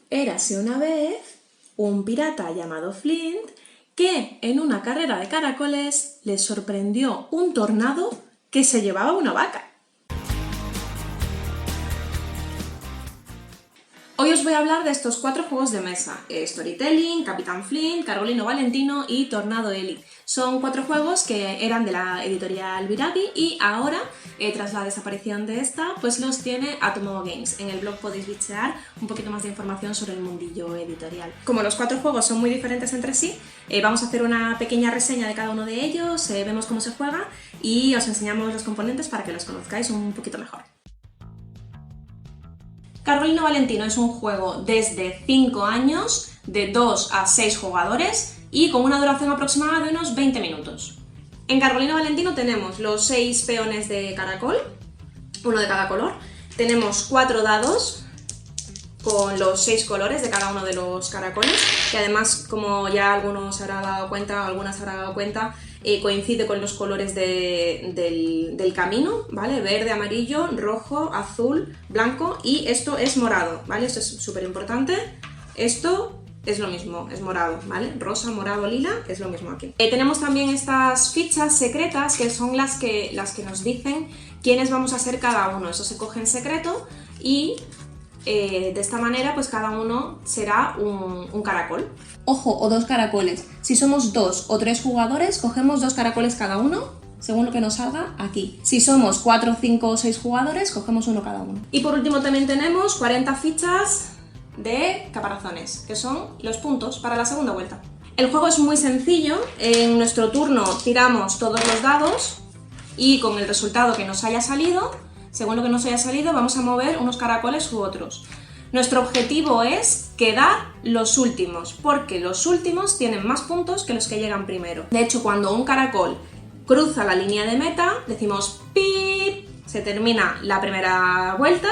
Érase una vez un pirata llamado Flint que en una carrera de caracoles le sorprendió un tornado que se llevaba una vaca. Hoy os voy a hablar de estos 4 juegos de mesa: Storytelling, Capitán Flint, Carolino Valentino y Tornado Elite. Son 4 juegos que eran de la editorial Virabi y ahora, tras la desaparición de esta, pues los tiene Atomo Games. En el blog podéis bichear un poquito más de información sobre el mundillo editorial. Como los 4 juegos son muy diferentes entre sí, vamos a hacer una pequeña reseña de cada uno de ellos, vemos cómo se juega y os enseñamos los componentes para que los conozcáis un poquito mejor. Carolino Valentino es un juego desde 5 años, de 2 a 6 jugadores y con una duración aproximada de unos 20 minutos. En Carolino Valentino tenemos los 6 peones de caracol, uno de cada color, tenemos 4 dados con los 6 colores de cada uno de los caracoles, que además, como ya algunos se habrán dado cuenta, o algunas se habrán dado cuenta, coincide con los colores del camino, ¿vale? Verde, amarillo, rojo, azul, blanco y esto es morado, ¿vale? Esto es súper importante. Esto es lo mismo, es morado, ¿vale? Rosa, morado, lila, es lo mismo aquí. Tenemos también estas fichas secretas que son las que nos dicen quiénes vamos a ser cada uno. Eso se coge en secreto y de esta manera pues cada uno será un caracol. Ojo, o 2 caracoles. Si somos 2 o 3 jugadores, cogemos 2 caracoles cada uno, según lo que nos salga aquí. Si somos 4, 5 o 6 jugadores, cogemos uno cada uno. Y por último también tenemos 40 fichas de caparazones, que son los puntos para la segunda vuelta. El juego es muy sencillo. En nuestro turno tiramos todos los dados y con el resultado que nos haya salido, según lo que nos haya salido, vamos a mover unos caracoles u otros. Nuestro objetivo es quedar los últimos, porque los últimos tienen más puntos que los que llegan primero. De hecho, cuando un caracol cruza la línea de meta, decimos ¡pip!, se termina la primera vuelta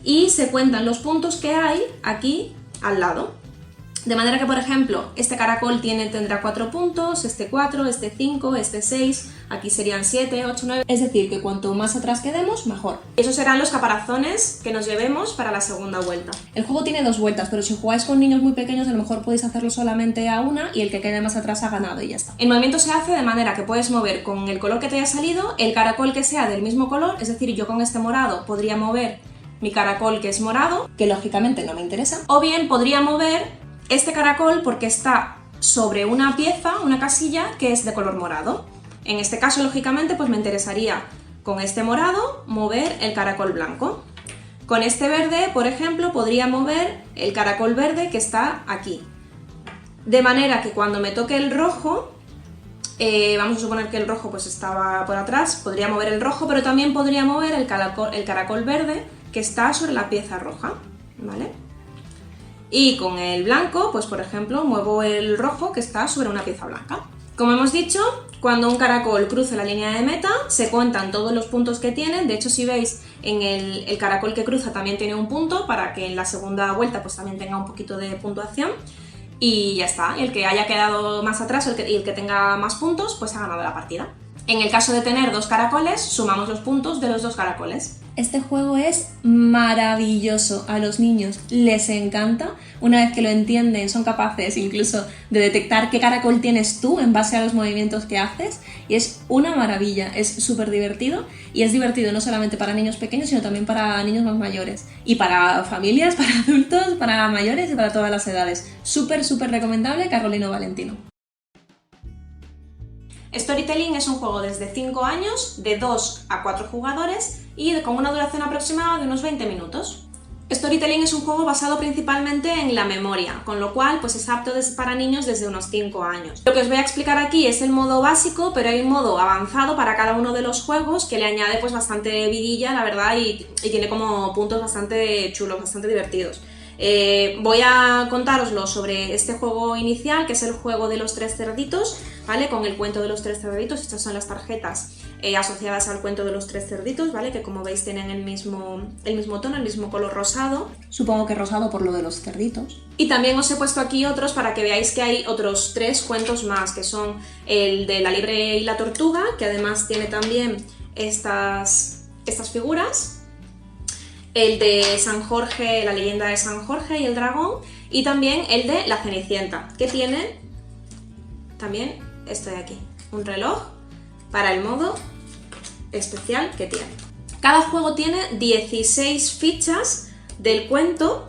y se cuentan los puntos que hay aquí al lado. De manera que, por ejemplo, este caracol tendrá 4 puntos, este 4, este 5, este 6, aquí serían 7, 8, 9... Es decir, que cuanto más atrás quedemos, mejor. Esos serán los caparazones que nos llevemos para la segunda vuelta. El juego tiene 2 vueltas, pero si jugáis con niños muy pequeños, a lo mejor podéis hacerlo solamente a una y el que quede más atrás ha ganado y ya está. El movimiento se hace de manera que puedes mover con el color que te haya salido el caracol que sea del mismo color, es decir, yo con este morado podría mover mi caracol que es morado, que lógicamente no me interesa, o bien podría mover este caracol porque está sobre una pieza, una casilla, que es de color morado. En este caso, lógicamente, pues me interesaría con este morado mover el caracol blanco. Con este verde, por ejemplo, podría mover el caracol verde que está aquí. De manera que cuando me toque el rojo, vamos a suponer que el rojo pues estaba por atrás, podría mover el rojo, pero también podría mover el caracol verde que está sobre la pieza roja, ¿vale? Y con el blanco, pues por ejemplo, muevo el rojo que está sobre una pieza blanca. Como hemos dicho, cuando un caracol cruce la línea de meta, se cuentan todos los puntos que tienen. De hecho, si veis, en el caracol que cruza también tiene un punto, para que en la segunda vuelta pues también tenga un poquito de puntuación. Y ya está, el que haya quedado más atrás y el que tenga más puntos, pues ha ganado la partida. En el caso de tener 2 caracoles, sumamos los puntos de los 2 caracoles. Este juego es maravilloso, a los niños les encanta. Una vez que lo entienden, son capaces incluso de detectar qué caracol tienes tú en base a los movimientos que haces y es una maravilla, es súper divertido y es divertido no solamente para niños pequeños, sino también para niños más mayores y para familias, para adultos, para mayores y para todas las edades. Súper recomendable Carolino Valentino. Storytelling es un juego desde 5 años, de 2 a 4 jugadores y con una duración aproximada de unos 20 minutos. Storytelling es un juego basado principalmente en la memoria, con lo cual pues es apto para niños desde unos 5 años. Lo que os voy a explicar aquí es el modo básico, pero hay un modo avanzado para cada uno de los juegos que le añade pues bastante vidilla, la verdad, y tiene como puntos bastante chulos, bastante divertidos. Voy a contároslo sobre este juego inicial, que es el juego de los 3 cerditos, ¿vale? Con el cuento de los 3 cerditos. Estas son las tarjetas asociadas al cuento de los 3 cerditos, ¿vale? Que como veis tienen el mismo tono, el mismo color rosado. Supongo que rosado por lo de los cerditos. Y también os he puesto aquí otros para que veáis que hay otros 3 cuentos más, que son el de la liebre y la tortuga, que además tiene también estas figuras. el de San Jorge, la leyenda de San Jorge y el dragón, y también el de la Cenicienta, que tiene también esto de aquí, un reloj para el modo especial que tiene. Cada juego tiene 16 fichas del cuento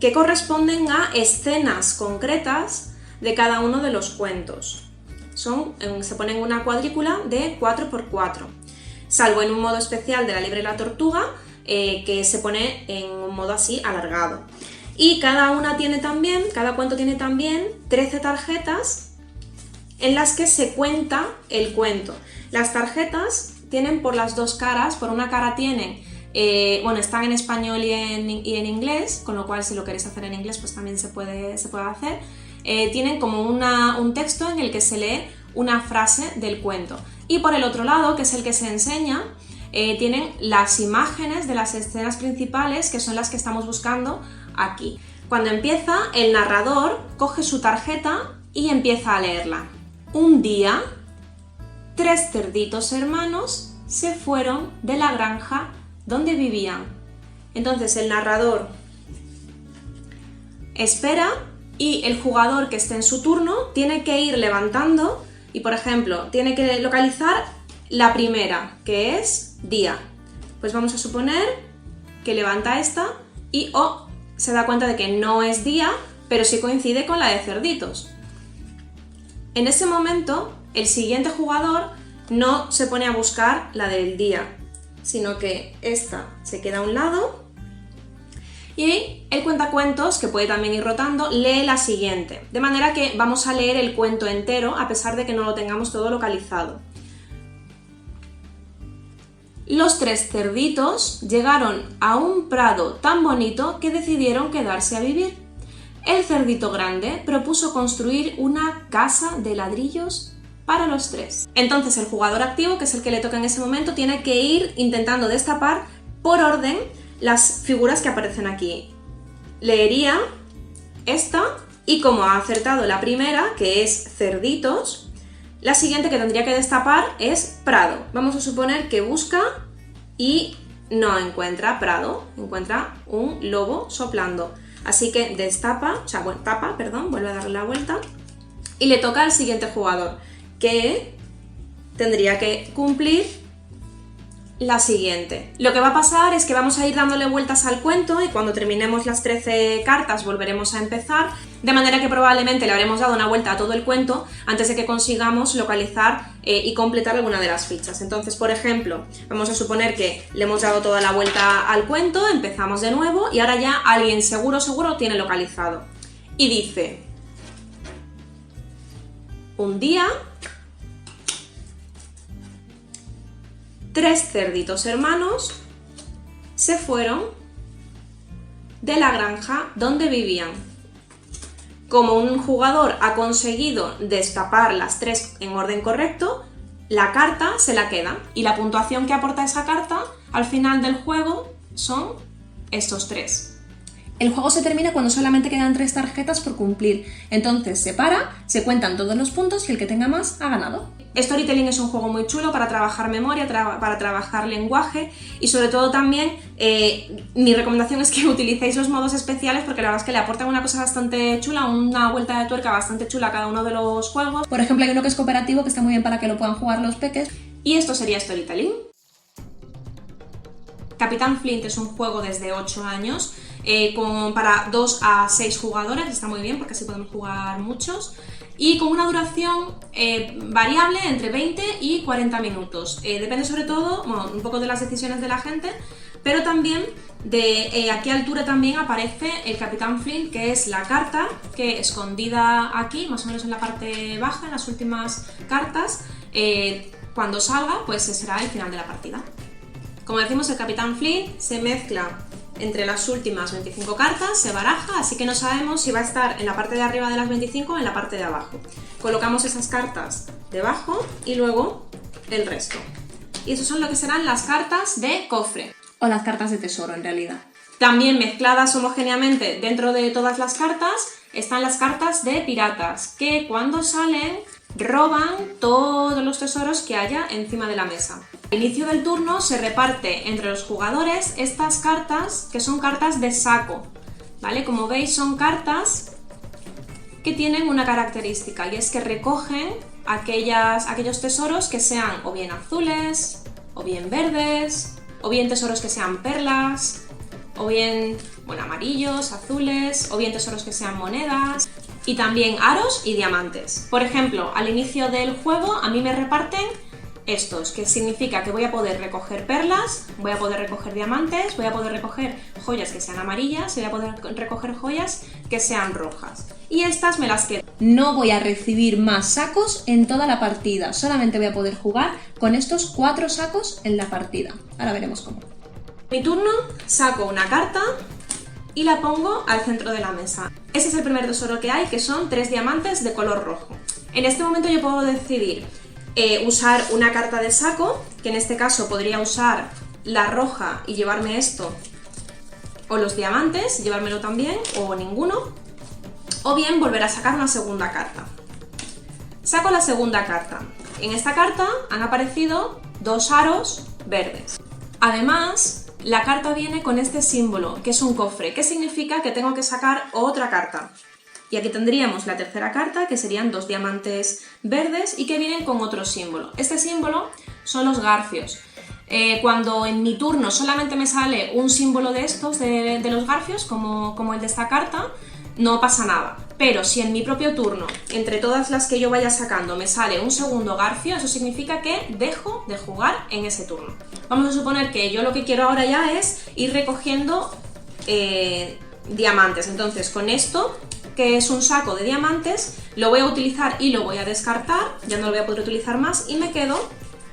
que corresponden a escenas concretas de cada uno de los cuentos. Se ponen en una cuadrícula de 4×4, salvo en un modo especial de La Liebre y la Tortuga, que se pone en un modo así alargado. Y cada cuento tiene también 13 tarjetas en las que se cuenta el cuento. Las tarjetas tienen por las dos caras, por una cara tienen, están en español y en inglés, con lo cual si lo queréis hacer en inglés pues también se puede hacer. Tienen como un texto en el que se lee una frase del cuento. Y por el otro lado, que es el que se enseña, tienen las imágenes de las escenas principales, que son las que estamos buscando aquí. Cuando empieza, el narrador coge su tarjeta y empieza a leerla. Un día, 3 cerditos hermanos se fueron de la granja donde vivían. Entonces el narrador espera y el jugador que esté en su turno tiene que ir levantando y, por ejemplo, tiene que localizar la primera, que es día. Pues vamos a suponer que levanta esta y se da cuenta de que no es día, pero sí coincide con la de cerditos. En ese momento, el siguiente jugador no se pone a buscar la del día, sino que esta se queda a un lado y el cuentacuentos, que puede también ir rotando, lee la siguiente. De manera que vamos a leer el cuento entero a pesar de que no lo tengamos todo localizado. Los 3 cerditos llegaron a un prado tan bonito que decidieron quedarse a vivir. El cerdito grande propuso construir una casa de ladrillos para los 3. Entonces el jugador activo, que es el que le toca en ese momento, tiene que ir intentando destapar por orden las figuras que aparecen aquí. Leería esta y como ha acertado la primera, que es cerditos, la siguiente que tendría que destapar es prado. Vamos a suponer que busca y no encuentra prado, encuentra un lobo soplando. Así que vuelve a darle la vuelta y le toca al siguiente jugador, que tendría que cumplir la siguiente. Lo que va a pasar es que vamos a ir dándole vueltas al cuento y cuando terminemos las 13 cartas volveremos a empezar, de manera que probablemente le habremos dado una vuelta a todo el cuento antes de que consigamos localizar y completar alguna de las fichas. Entonces, por ejemplo, vamos a suponer que le hemos dado toda la vuelta al cuento, empezamos de nuevo y ahora ya alguien seguro tiene localizado. Y dice: un día, 3 cerditos hermanos se fueron de la granja donde vivían. Como un jugador ha conseguido destapar las 3 en orden correcto, la carta se la queda y la puntuación que aporta esa carta al final del juego son estos 3. El juego se termina cuando solamente quedan 3 tarjetas por cumplir, entonces se para, se cuentan todos los puntos y el que tenga más ha ganado. Storytelling es un juego muy chulo para trabajar memoria, para trabajar lenguaje y sobre todo también mi recomendación es que utilicéis los modos especiales porque la verdad es que le aportan una cosa bastante chula, una vuelta de tuerca bastante chula a cada uno de los juegos. Por ejemplo, hay uno que es cooperativo que está muy bien para que lo puedan jugar los peques. Y esto sería Storytelling. Capitán Flint es un juego desde 8 años, para 2 a 6 jugadores, está muy bien porque así podemos jugar muchos, y con una duración variable entre 20 y 40 minutos. Depende sobre todo, un poco de las decisiones de la gente, pero también de a qué altura también aparece el Capitán Flint, que es la carta que escondida aquí, más o menos en la parte baja, en las últimas cartas, cuando salga, pues será el final de la partida. Como decimos, el Capitán Flint se mezcla entre las últimas 25 cartas, se baraja, así que no sabemos si va a estar en la parte de arriba de las 25 o en la parte de abajo. Colocamos esas cartas debajo y luego el resto. Y eso son lo que serán las cartas de cofre, o las cartas de tesoro en realidad. También mezcladas homogéneamente dentro de todas las cartas están las cartas de piratas, que cuando salen roban todos los tesoros que haya encima de la mesa. Al inicio del turno se reparte entre los jugadores estas cartas, que son cartas de saco, ¿vale? Como veis, son cartas que tienen una característica, y es que recogen aquellos tesoros que sean o bien azules, o bien verdes, o bien tesoros que sean perlas, o bien, bueno, amarillos, azules, o bien tesoros que sean monedas, y también aros y diamantes. Por ejemplo, al inicio del juego a mí me reparten estos, que significa que voy a poder recoger perlas, voy a poder recoger diamantes, voy a poder recoger joyas que sean amarillas, voy a poder recoger joyas que sean rojas. Y estas me las quedo. No voy a recibir más sacos en toda la partida, solamente voy a poder jugar con estos 4 sacos en la partida. Ahora veremos cómo. En mi turno saco una carta y la pongo al centro de la mesa. Ese es el primer tesoro que hay, que son 3 diamantes de color rojo. En este momento yo puedo decidir usar una carta de saco, que en este caso podría usar la roja y llevarme esto, o los diamantes, llevármelo también, o ninguno, o bien volver a sacar una segunda carta. Saco la segunda carta. En esta carta han aparecido 2 aros verdes. Además, la carta viene con este símbolo, que es un cofre, que significa que tengo que sacar otra carta. Y aquí tendríamos la tercera carta, que serían 2 diamantes verdes y que vienen con otro símbolo. Este símbolo son los garfios. Cuando en mi turno solamente me sale un símbolo de estos, de los garfios, como el de esta carta, no pasa nada. Pero si en mi propio turno, entre todas las que yo vaya sacando, me sale un segundo garfio, eso significa que dejo de jugar en ese turno. Vamos a suponer que yo lo que quiero ahora ya es ir recogiendo diamantes. Entonces, con esto, que es un saco de diamantes, lo voy a utilizar y lo voy a descartar, ya no lo voy a poder utilizar más, y me quedo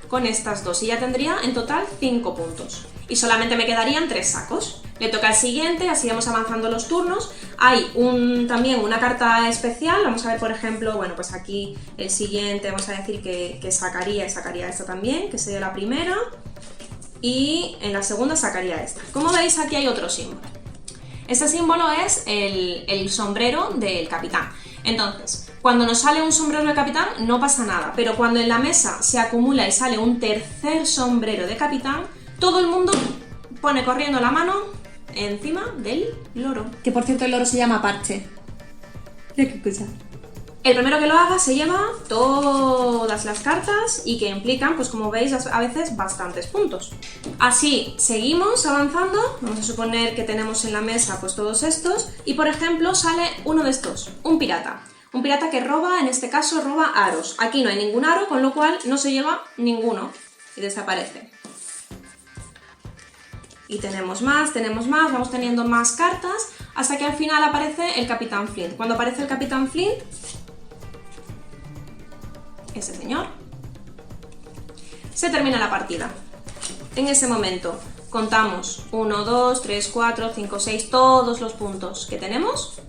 con estas 2, y ya tendría en total 5 puntos. Y solamente me quedarían 3 sacos. Le toca al siguiente, así vamos avanzando los turnos. Hay también una carta especial, vamos a ver por ejemplo, bueno, pues aquí el siguiente, vamos a decir que sacaría esta también, que sería la primera, y en la segunda sacaría esta. Como veis, aquí hay otro símbolo. Este símbolo es el sombrero del capitán. Entonces, cuando nos sale un sombrero del capitán no pasa nada, pero cuando en la mesa se acumula y sale un tercer sombrero de capitán, todo el mundo pone corriendo la mano encima del loro. Que por cierto el loro se llama Parche. Mira qué cosa. El primero que lo haga se lleva todas las cartas y que implican, pues como veis, a veces bastantes puntos. Así seguimos avanzando, vamos a suponer que tenemos en la mesa pues todos estos y por ejemplo sale uno de estos, un pirata. Un pirata que roba, en este caso roba aros. Aquí no hay ningún aro, con lo cual no se lleva ninguno y desaparece. Y tenemos más, vamos teniendo más cartas hasta que al final aparece el Capitán Flint. Cuando aparece el Capitán Flint, ese señor, se termina la partida. En ese momento contamos 1, 2, 3, 4, 5, 6, todos los puntos que tenemos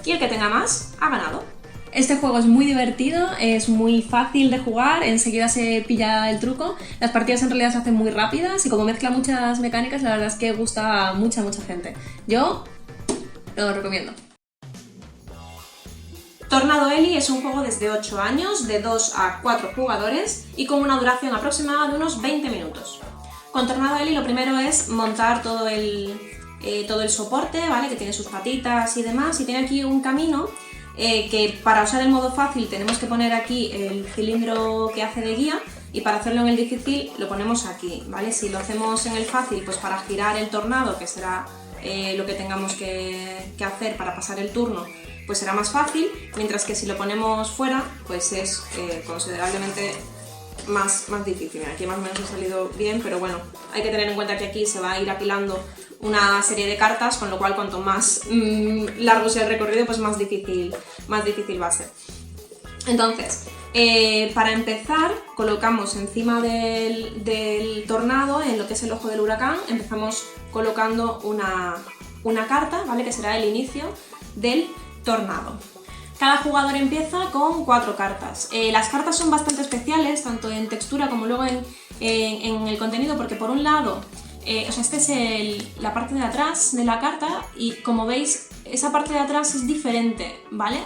y el que tenga más ha ganado. Este juego es muy divertido, es muy fácil de jugar, enseguida se pilla el truco. Las partidas en realidad se hacen muy rápidas y como mezcla muchas mecánicas, la verdad es que gusta a mucha gente. Yo lo recomiendo. Tornado Ellie es un juego desde 8 años, de 2 a 4 jugadores y con una duración aproximada de unos 20 minutos. Con Tornado Ellie lo primero es montar todo el soporte, ¿vale? Que tiene sus patitas y demás, y tiene aquí un camino que para usar el modo fácil tenemos que poner aquí el cilindro que hace de guía y para hacerlo en el difícil lo ponemos aquí, ¿vale? Si lo hacemos en el fácil, pues para girar el tornado, que será lo que tengamos que hacer para pasar el turno, pues será más fácil, mientras que si lo ponemos fuera, pues es considerablemente más difícil. Aquí más o menos ha salido bien, pero bueno, hay que tener en cuenta que aquí se va a ir apilando una serie de cartas, con lo cual cuanto más largo sea el recorrido, pues más difícil va a ser. Entonces, para empezar, colocamos encima del tornado, en lo que es el ojo del huracán, empezamos colocando una carta, ¿vale? Que será el inicio del tornado. Cada jugador empieza con 4 cartas. Las cartas son bastante especiales, tanto en textura como luego en el contenido, porque por un lado, esta es la parte de atrás de la carta y como veis, esa parte de atrás es diferente, ¿vale?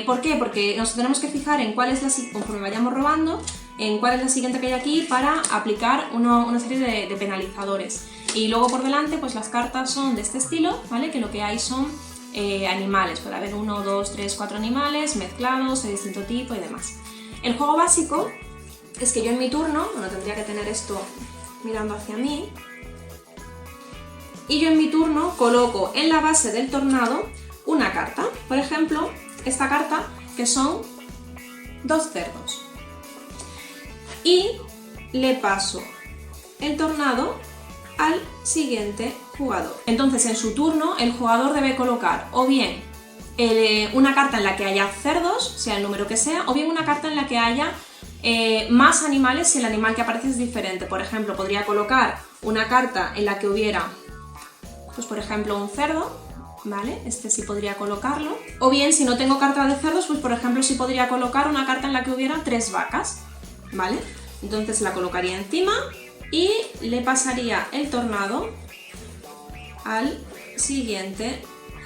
¿Por qué? Porque nos tenemos que fijar en cuál es conforme vayamos robando, en cuál es la siguiente que hay aquí para aplicar una serie de penalizadores. Y luego por delante pues las cartas son de este estilo, ¿vale? Que lo que hay son animales, puede haber 1, 2, 3, 4 animales mezclados de distinto tipo y demás. El juego básico es que yo en mi turno, bueno, tendría que tener esto mirando hacia mí, y yo en mi turno coloco en la base del tornado una carta, por ejemplo, esta carta que son 2 cerdos, y le paso el tornado al siguiente jugador. Entonces en su turno el jugador debe colocar o bien una carta en la que haya cerdos, sea el número que sea, o bien una carta en la que haya más animales si el animal que aparece es diferente. Por ejemplo, podría colocar una carta en la que hubiera, pues por ejemplo, un cerdo, ¿vale? Este sí podría colocarlo. O bien, si no tengo carta de cerdos, pues por ejemplo sí podría colocar una carta en la que hubiera 3 vacas, ¿vale? Entonces la colocaría encima y le pasaría el tornado al siguiente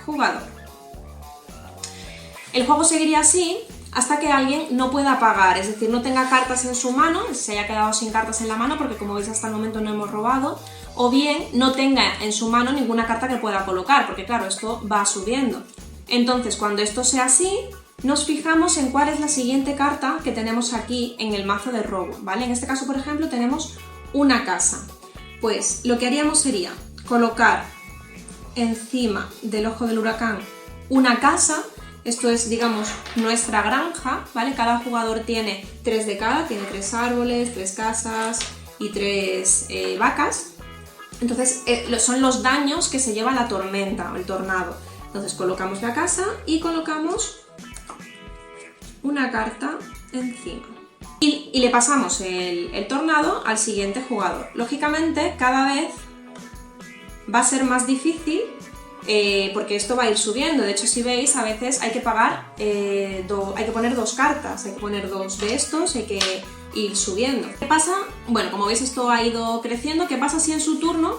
jugador. El juego seguiría así hasta que alguien no pueda pagar, es decir, no tenga cartas en su mano, se haya quedado sin cartas en la mano porque como veis hasta el momento no hemos robado, o bien no tenga en su mano ninguna carta que pueda colocar, porque claro, esto va subiendo. Entonces, cuando esto sea así, nos fijamos en cuál es la siguiente carta que tenemos aquí en el mazo de robo, ¿vale? En este caso, por ejemplo, tenemos una casa. Pues lo que haríamos sería colocar encima del ojo del huracán una casa. Esto es, digamos, nuestra granja, ¿vale? Cada jugador tiene 3 de cada, tiene 3 árboles, 3 casas y 3 vacas. Entonces, son los daños que se lleva la tormenta o el tornado. Entonces, colocamos la casa y colocamos una carta encima. Y le pasamos el tornado al siguiente jugador. Lógicamente, cada vez va a ser más difícil porque esto va a ir subiendo. De hecho, si veis, a veces hay que pagar, hay que poner 2 cartas, hay que poner 2 de estos, hay que ir subiendo. ¿Qué pasa? Bueno, como veis esto ha ido creciendo. ¿Qué pasa si en su turno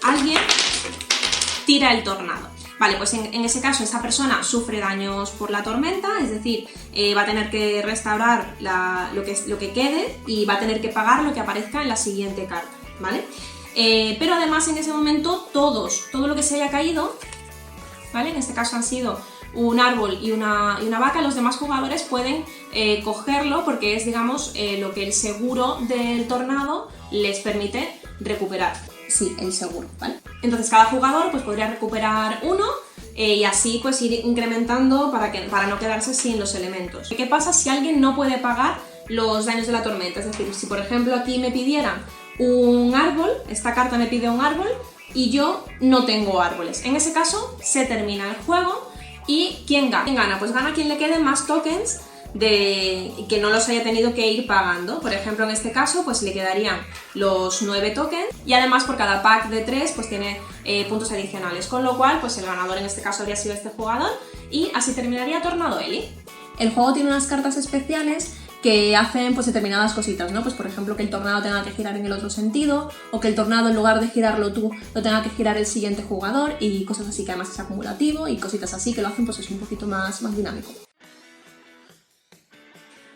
alguien tira el tornado? Vale, pues en ese caso esa persona sufre daños por la tormenta, es decir, va a tener que restaurar lo que quede y va a tener que pagar lo que aparezca en la siguiente carta, ¿vale? Pero además en ese momento todo lo que se haya caído, ¿vale? En este caso han sido un árbol y una vaca, los demás jugadores pueden cogerlo porque es, digamos, lo que el seguro del tornado les permite recuperar. Sí, el seguro, ¿vale? Entonces cada jugador pues podría recuperar uno y así pues ir incrementando para no quedarse sin los elementos. ¿Qué pasa si alguien no puede pagar los daños de la tormenta? Es decir, si por ejemplo aquí me pidieran un árbol, esta carta me pide un árbol y yo no tengo árboles. En ese caso se termina el juego y ¿quién gana? ¿Quién gana? Pues gana quien le queden más tokens que no los haya tenido que ir pagando. Por ejemplo, en este caso pues le quedarían los 9 tokens y además por cada pack de 3 pues tiene puntos adicionales, con lo cual pues el ganador en este caso habría sido este jugador y así terminaría Tornado Eli. El juego tiene unas cartas especiales que hacen pues determinadas cositas, ¿no? Pues por ejemplo que el tornado tenga que girar en el otro sentido o que el tornado en lugar de girarlo tú lo tenga que girar el siguiente jugador y cosas así, que además es acumulativo y cositas así que lo hacen pues es un poquito más dinámico.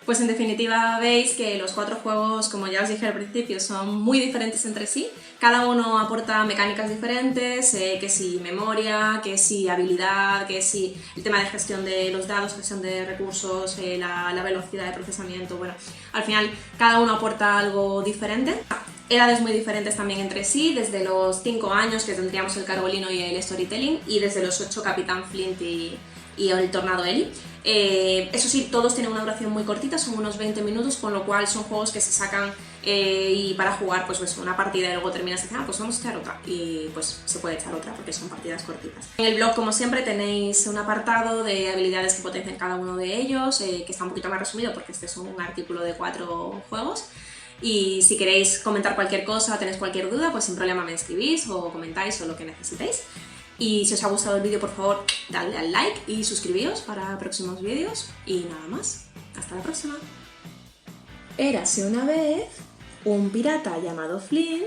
Pues en definitiva veis que los 4 juegos, como ya os dije al principio, son muy diferentes entre sí. Cada uno aporta mecánicas diferentes, que si memoria, que si habilidad, que si el tema de gestión de los dados, gestión de recursos, la velocidad de procesamiento. Bueno, al final cada uno aporta algo diferente. Edades muy diferentes también entre sí, desde los 5 años que tendríamos el Carbolino y el Storytelling, y desde los 8 Capitán Flint y el Tornado Eli. Eso sí, todos tienen una duración muy cortita, son unos 20 minutos, con lo cual son juegos que se sacan y para jugar pues una partida y luego terminas y dices, pues vamos a echar otra, y pues se puede echar otra porque son partidas cortitas. En el blog, como siempre, tenéis un apartado de habilidades que potencian cada uno de ellos, que está un poquito más resumido porque este es un artículo de 4 juegos. Y si queréis comentar cualquier cosa o tenéis cualquier duda, pues sin problema me escribís o comentáis o lo que necesitéis. Y si os ha gustado el vídeo, por favor, dadle al like y suscribíos para próximos vídeos. Y nada más, hasta la próxima. Érase una vez un pirata llamado Flint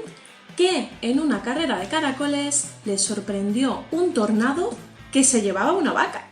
que en una carrera de caracoles le sorprendió un tornado que se llevaba una vaca.